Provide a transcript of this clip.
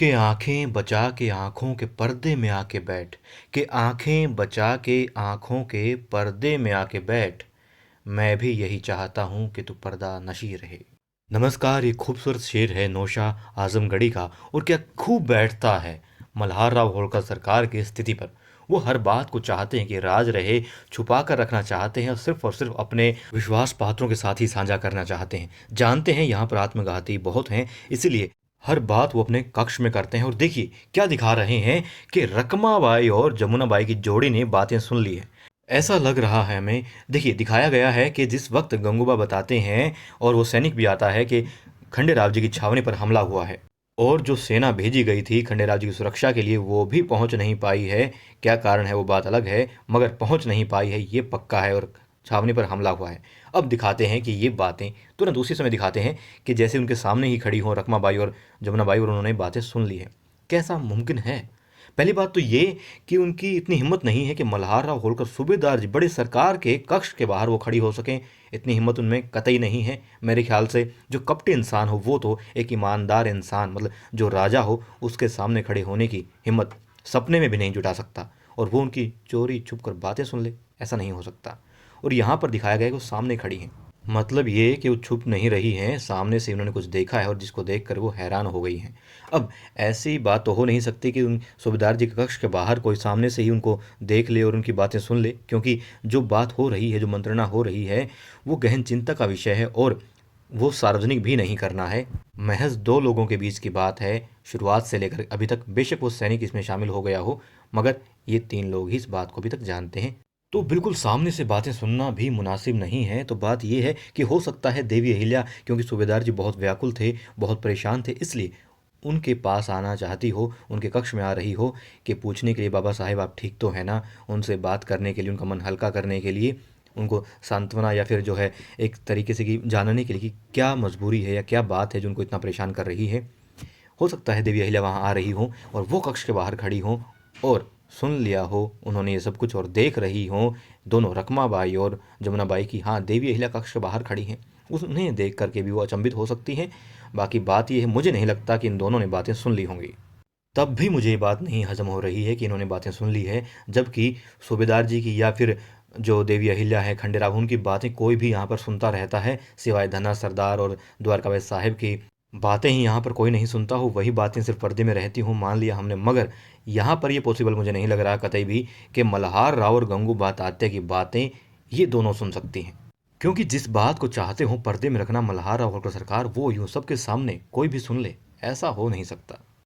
के आँखें बचा के आँखों के पर्दे में आके बैठ, के आँखें बचा के आँखों के पर्दे में आके बैठ, मैं भी यही चाहता हूँ कि तू पर्दा नशी रहे। नमस्कार, ये खूबसूरत शेर है नौशा आजमगढ़ी का और क्या खूब बैठता है मल्हार राव होलकर सरकार की स्थिति पर। वो हर बात को चाहते हैं कि राज रहे, छुपा कर रखना चाहते हैं और सिर्फ अपने विश्वास पात्रों के साथ ही साझा करना चाहते हैं। जानते हैं यहाँ पर आत्मघाती बहुत हैं, इसीलिए हर बात वो अपने कक्ष में करते हैं। और देखिए क्या दिखा रहे हैं कि रकमाबाई और जमुनाबाई की जोड़ी ने बातें सुन ली है। ऐसा लग रहा है हमें, देखिए दिखाया गया है कि जिस वक्त गंगूबा बताते हैं और वो सैनिक भी आता है कि खंडेराव जी की छावनी पर हमला हुआ है और जो सेना भेजी गई थी खंडेराव जी की सुरक्षा के लिए वो भी पहुंच नहीं पाई है। क्या कारण है वो बात अलग है, मगर पहुंच नहीं पाई है ये पक्का है और छावनी पर हमला हुआ है। अब दिखाते हैं कि ये बातें तुरंत उसी समय दिखाते हैं कि जैसे उनके सामने ही खड़ी हों रकमाबाई और जमुनाबाई और उन्होंने बातें सुन ली हैं। कैसा मुमकिन है? पहली बात तो ये कि उनकी इतनी हिम्मत नहीं है कि मल्हार राव होलकर सूबेदार जी बड़े सरकार के कक्ष के बाहर वो खड़ी हो सकें। इतनी हिम्मत उनमें कतई नहीं है। मेरे ख्याल से जो कपटी इंसान हो वो तो एक ईमानदार इंसान मतलब जो राजा हो उसके सामने खड़े होने की हिम्मत सपने में भी नहीं जुटा सकता। और वो उनकी चोरी छुप कर बातें सुन ले, ऐसा नहीं हो सकता। और यहाँ पर दिखाया गया कि वो सामने खड़ी हैं, मतलब ये कि वो छुप नहीं रही हैं, सामने से उन्होंने कुछ देखा है और जिसको देखकर वो हैरान हो गई हैं। अब ऐसी बात तो हो नहीं सकती कि उन सूबेदार जी के कक्ष के बाहर कोई सामने से ही उनको देख ले और उनकी बातें सुन ले, क्योंकि जो बात हो रही है, जो मंत्रणा हो रही है, वो गहन चिंता का विषय है और वो सार्वजनिक भी नहीं करना है। महज दो लोगों के बीच की बात है, शुरुआत से लेकर अभी तक। बेशक वो सैनिक इसमें शामिल हो गया हो, मगर ये तीन लोग ही इस बात को अभी तक जानते हैं। तो बिल्कुल सामने से बातें सुनना भी मुनासिब नहीं है। तो बात ये है कि हो सकता है देवी अहिल्या, क्योंकि सूबेदार जी बहुत व्याकुल थे, बहुत परेशान थे, इसलिए उनके पास आना चाहती हो, उनके कक्ष में आ रही हो कि पूछने के लिए बाबा साहेब आप ठीक तो है ना, उनसे बात करने के लिए, उनका मन हल्का करने के लिए, उनको सांत्वना या फिर जो है एक तरीके से कि जानने के लिए कि क्या मजबूरी है या क्या बात है जो उनको इतना परेशान कर रही है। हो सकता है देवी अहिल्या वहाँ आ रही हों और वो कक्ष के बाहर खड़ी हों और सुन लिया हो उन्होंने ये सब कुछ और देख रही हों दोनों रकमाबाई और जमुनाबाई की, हाँ देवी अहिल्या कक्ष के बाहर खड़ी हैं, उन्हें देख करके भी वो अचंभित हो सकती हैं। बाकी बात ये है, मुझे नहीं लगता कि इन दोनों ने बातें सुन ली होंगी। तब भी मुझे ये बात नहीं हजम हो रही है कि इन्होंने बातें सुन ली है, जबकि सूबेदार जी की या फिर जो देवी अहिल्या है खंडेराव, उनकी बातें कोई भी यहाँ पर सुनता रहता है, सिवाय धना सरदार और द्वारकावैस साहिब की बातें ही यहाँ पर कोई नहीं सुनता हो। वही बातें सिर्फ पर्दे में रहती हूँ, मान लिया हमने, मगर यहाँ पर ये पॉसिबल मुझे नहीं लग रहा कतई भी कि मल्हार राव और गंगूबा तात्या की बातें ये दोनों सुन सकती हैं। क्योंकि जिस बात को चाहते हो पर्दे में रखना मल्हार राव होलकर सरकार, वो यूँ सबके सामने कोई भी सुन ले, ऐसा हो नहीं सकता।